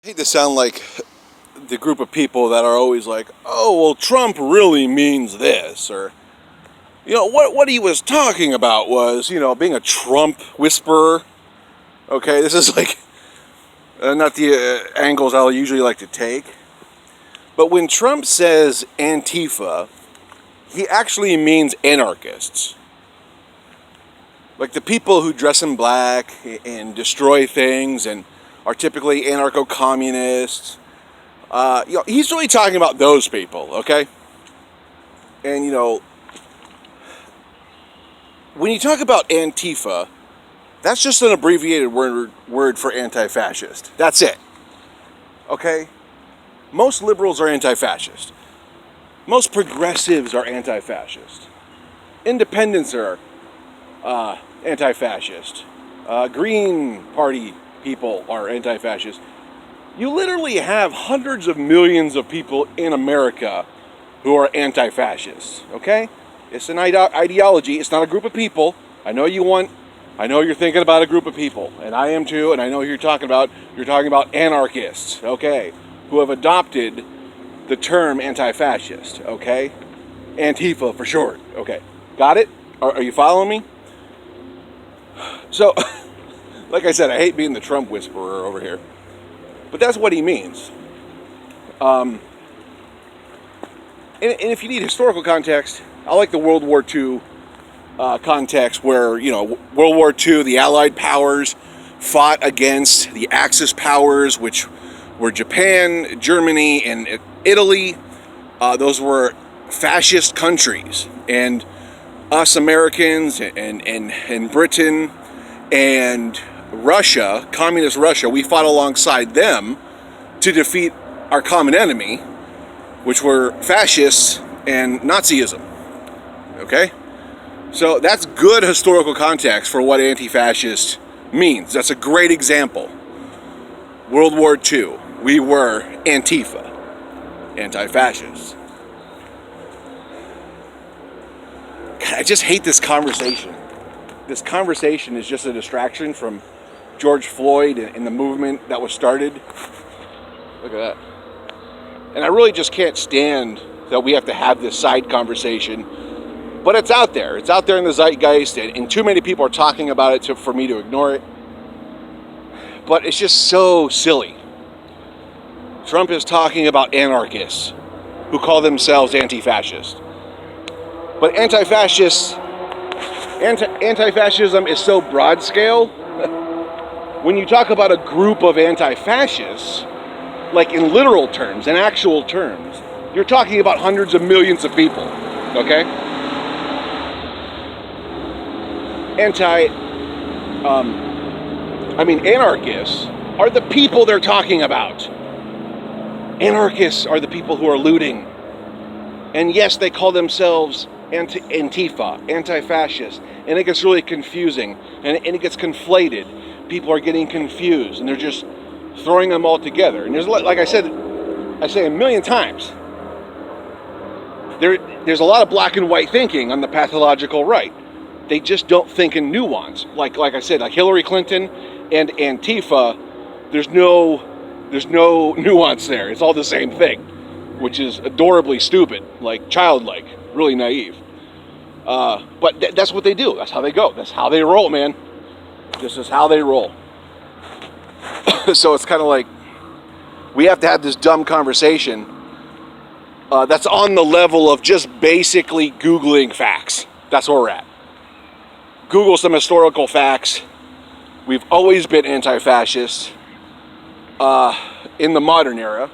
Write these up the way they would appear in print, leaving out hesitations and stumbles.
I hate to sound like the group of people that are always like, oh, well, Trump really means this, or, what he was talking about was, being a Trump whisperer. Okay, this is like not the angles I'll usually like to take. But when Trump says Antifa, he actually means anarchists. Like the people who dress in black and destroy things and are typically anarcho-communists. He's really talking about those people, okay? And, when you talk about Antifa, that's just an abbreviated word for anti-fascist. That's it, okay? Most liberals are anti-fascist. Most progressives are anti-fascist. Independents are anti-fascist. Green Party people are anti-fascist. You literally have hundreds of millions of people in America who are anti-fascists, okay? It's an ideology. It's not a group of people. I know you're thinking about a group of people, and I am too, and I know who you're talking about. You're talking about anarchists, okay, who have adopted the term anti-fascist, okay? Antifa for short, okay. Got it? Are you following me? So, like I said, I hate being the Trump whisperer over here. But that's what he means. And if you need historical context, I like the World War II context where, World War II, the Allied powers fought against the Axis powers, which were Japan, Germany, and Italy. Those were fascist countries. And us Americans and Britain and Russia, communist Russia, we fought alongside them to defeat our common enemy, which were fascists and Nazism. Okay? So that's good historical context for what anti-fascist means. That's a great example. World War II, we were Antifa, anti-fascists. God, I just hate this conversation. This conversation is just a distraction from George Floyd and the movement that was started. Look at that. And I really just can't stand that we have to have this side conversation. But it's out there. It's out there in the zeitgeist, and too many people are talking about it for me to ignore it. But it's just so silly. Trump is talking about anarchists who call themselves anti-fascist. But anti-fascism is so broad scale. When you talk about a group of anti-fascists, like in literal terms, in actual terms, you're talking about hundreds of millions of people, okay? Anarchists are the people they're talking about. Anarchists are the people who are looting. And yes, they call themselves Antifa, anti-fascist, and it gets really confusing, and it gets conflated. People are getting confused, and they're just throwing them all together. And there's, like I say a million times, there's a lot of black and white thinking on the pathological right. They just don't think in nuance. Like I said, like Hillary Clinton and Antifa, there's no nuance there. It's all the same thing, which is adorably stupid, like childlike, really naive. But that's what they do. That's how they go. That's how they roll, man. This is how they roll. So it's kind of like we have to have this dumb conversation that's on the level of just basically Googling facts. That's where we're at. Google some historical facts. We've always been anti-fascist in the modern era,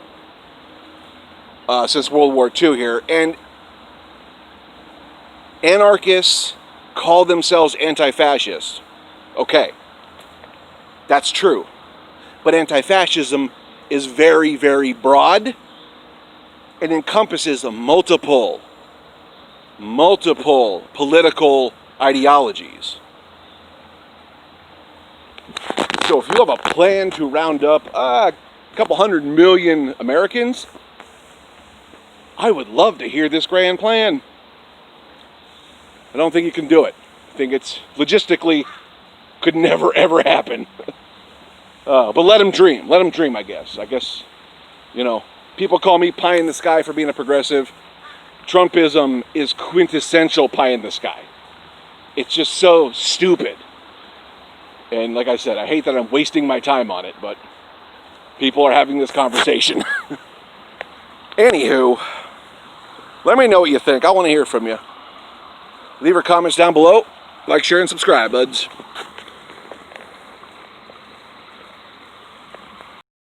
since World War II here. And anarchists call themselves anti-fascists. Okay, that's true. But anti-fascism is very, very broad and encompasses multiple political ideologies. So if you have a plan to round up a couple 100 million Americans, I would love to hear this grand plan. I don't think you can do it. I think it's logistically could never ever happen. But let them dream. Let them dream, I guess. You know, people call me pie in the sky for being a progressive. Trumpism is quintessential pie in the sky. It's just so stupid. And like I said, I hate that I'm wasting my time on it, but people are having this conversation. Anywho, let me know what you think. I want to hear from you. Leave your comments down below. Like, share, and subscribe, buds.